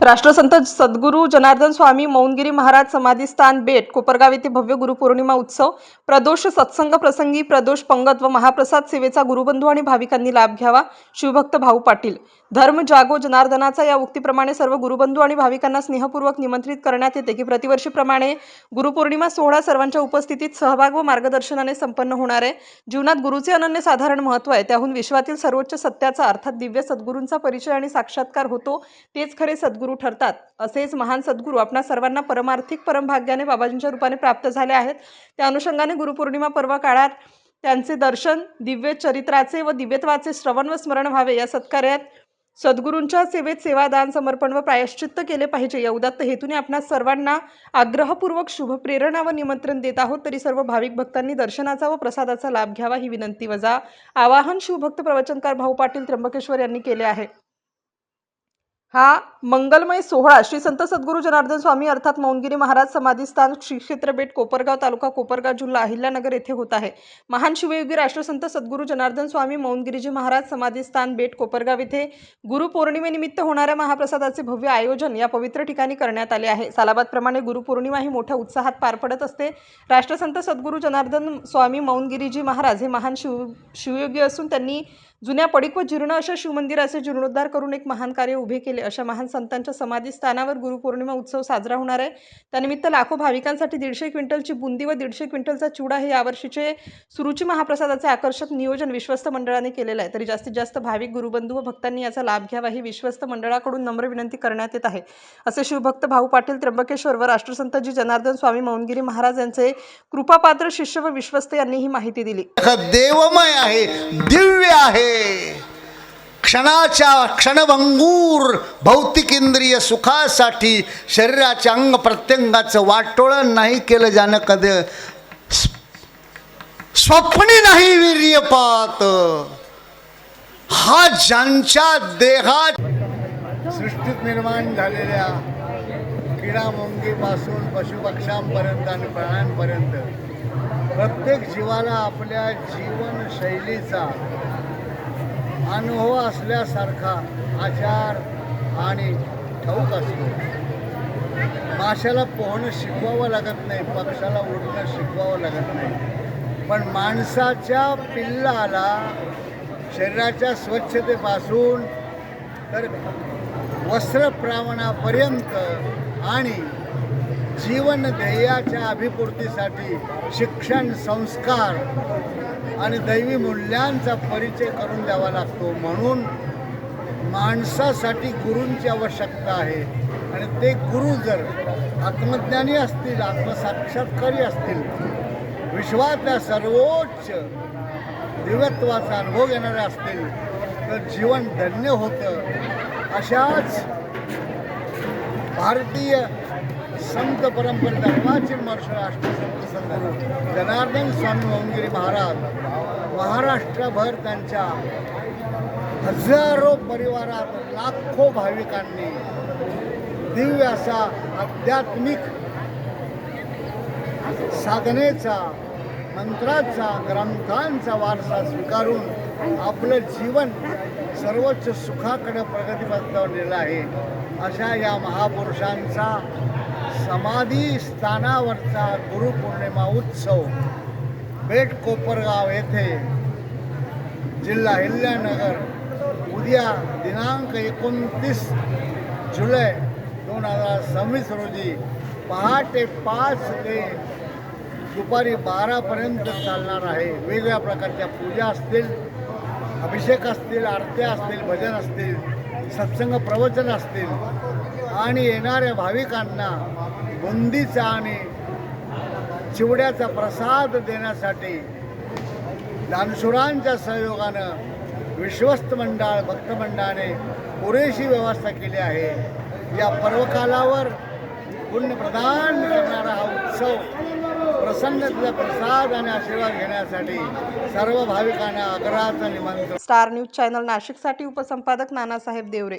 राष्ट्रसंत सद्गुरू जनार्दन स्वामी मौनगिरी महाराज समाधीस्थान बेट कोपरगाव येथे भव्य गुरुपौर्णिमा उत्सव प्रदोष सत्संग प्रसंगी प्रदोष पंगत व महाप्रसाद सेवेचा गुरुबंधू आणि भाविकांनी लाभ घ्यावा. शिवभक्त भाऊ पाटील. धर्म जागो जनार्दनाचा या उक्तीप्रमाणे सर्व गुरुबंधू आणि भाविकांना स्नेहपूर्वक निमंत्रित करण्यात येते की प्रतिवर्षीप्रमाणे गुरुपौर्णिमा सोहळा सर्वांच्या उपस्थितीत सहभाग व मार्गदर्शनाने संपन्न होणार आहे. जीवनात गुरुचे अनन्यसाधारण महत्त्व आहे. त्याहून विश्वातील सर्वोच्च सत्याचा अर्थात दिव्य सद्गुरूंचा परिचय आणि साक्षात्कार होतो. तेच खरे सद्गुरू ठरतात. असेच महान सद्गुरू आपणा सर्वांना परमार्थिक परमभाग्याने बाबाजींच्या रूपाने प्राप्त झाले आहेत. त्या अनुषंगाने गुरुपौर्णिमा पर्व काळात त्यांचे दर्शन, दिव्य चरित्राचे व दिव्यत्वाचे श्रवण व स्मरण व्हावे. या सत्कार्यात सद्गुरूंच्या सेवेत सेवादान, समर्पण व प्रायश्चित्त केले पाहिजे. या उदात्त हेतूने आपणा सर्वांना आग्रहपूर्वक शुभ प्रेरणा व निमंत्रण देत आहोत. तरी सर्व भाविक भक्तांनी दर्शनाचा व प्रसादाचा लाभ घ्यावा ही विनंती वजा आवाहन शिवभक्त प्रवचनकार भाऊ पाटील त्र्यंबकेश्वर यांनी केले आहे. हा मंगलमय सोहळा श्री संत सद्गुरू जनार्दन स्वामी अर्थात मौनगिरी महाराज समाधीस्थान श्री क्षेत्र बेट कोपरगाव तालुका कोपरगाव जिल्हा अहिल्यानगर येथे होत आहे. महान शिवयोगी राष्ट्रसंत सद्गुरू जनार्दन स्वामी मौनगिरीजी महाराज समाधीस्थान बेट कोपरगाव येथे गुरुपौर्णिमेनिमित्त होणाऱ्या महाप्रसादाचे भव्य आयोजन या पवित्र ठिकाणी करण्यात आले आहे. सालाबादप्रमाणे गुरुपौर्णिमा ही मोठ्या उत्साहात पार पडत असते. राष्ट्रसंत सद्गुरू जनार्दन स्वामी मौनगिरीजी महाराज हे महान शिवयोगी असून त्यांनी जुन्या पडीक व जीर्ण अशा शिवमंदिराचे जीर्णोद्धार करून एक महान कार्य उभे केले. अशा महान संतांच्या समाधीस्थानावर गुरुपौर्णिमा उत्सव साजरा होणार आहे. त्यानिमित्त लाखो भाविकांसाठी 150 क्विंटलची बुंदी व 150 क्विंटलचा चिवडा हे यावर्षीचे सुरुची महाप्रसादाचे आकर्षक नियोजन विश्वस्त मंडळाने केलेलं आहे. तरी जास्तीत जास्त भाविक गुरुबंधू व भक्तांनी याचा लाभ घ्यावा ही विश्वस्त मंडळाकडून नम्र विनंती करण्यात येत आहे. असे शिवभक्त भाऊ पाटील त्र्यंबकेश्वर व राष्ट्रसंतजी जनार्दन स्वामी मौनगिरी महाराज यांचे कृपापात्र शिष्य व विश्वस्त यांनी ही माहिती दिली. देवमय आहे, दिव्य आहे. क्षणाच्या क्षणभंगूर भौतिक इंद्रिय सुखासाठी शरीराच्या अंग प्रत्यंगाचं वाटोळं नाही केलं ज्यानं कधी स्वप्नी नाही वीर्यपात. हा ज्यांच्या देहात सृष्टीत निर्माण झालेल्या किडा मुंगीपासून पशुपक्ष्यांपर्यंत आणि प्राण्यांपर्यंत प्रत्येक जीवाला आपल्या जीवनशैलीचा अनुभव असल्यासारखा आचार आणि ठाऊक असतो. माशाला पोहणं शिकवावं लागत नाही, पक्षाला उडणं शिकवावं लागत नाही, पण माणसाच्या पिल्लाला शरीराच्या स्वच्छतेपासून तर वस्त्रप्रावणापर्यंत आणि जीवन ध्येयाच्या अभिपूर्तीसाठी शिक्षण, संस्कार आणि दैवी मूल्यांचा परिचय करून द्यावा लागतो. म्हणून माणसासाठी गुरूंची आवश्यकता आहे. आणि ते गुरु जर आत्मज्ञानी असतील, आत्मसाक्षात्कारी असतील, विश्वातल्या सर्वोच्च दिव्यत्वाचा अनुभव घेणारे असतील तर जीवन धन्य होतं. अशाच भारतीय संत परंपरा धर्माचे महर्षी राष्ट्रसंत संत जनार्दन स्वामी मौनगिरी महाराज महाराष्ट्रभर त्यांच्या हजारो परिवारात लाखो भाविकांनी दिव्य असा आध्यात्मिक साधनेचा, मंत्राचा, ग्रंथांचा वारसा स्वीकारून आपलं जीवन सर्वोच्च सुखाकडे प्रगतीपथावर नेलं आहे. अशा या महापुरुषांचा समाधी स्थानावरचा गुरुपौर्णिमा उत्सव बेट कोपरगाव येथे जिल्हा अहिल्यानगर उद्या दिनांक 29 जुलै 2026 रोजी पहाटे 5 ते दुपारी 12पर्यंत चालणार आहे. वेगवेगळ्या प्रकारच्या पूजा असतील, अभिषेक असतील, आरत्या असतील, भजन असतील, सत्संग प्रवचन असतील आणि येणाऱ्या भाविकांना बुंदीचा आणि चिवड्याचा प्रसाद देण्यासाठी दानशूरांच्या सहयोगानं विश्वस्त मंडळ भक्तमंडळाने पुरेशी व्यवस्था केली आहे. या पर्वकालावर पुण्य प्रदान करणारा हा उत्सव प्रसन्नतेचा प्रसाद आणि आशीर्वाद घेण्यासाठी सर्व भाविकांना आग्रहाचं निमंत्रण. स्टार न्यूज चॅनल नाशिकसाठी उपसंपादक नानासाहेब देवरे.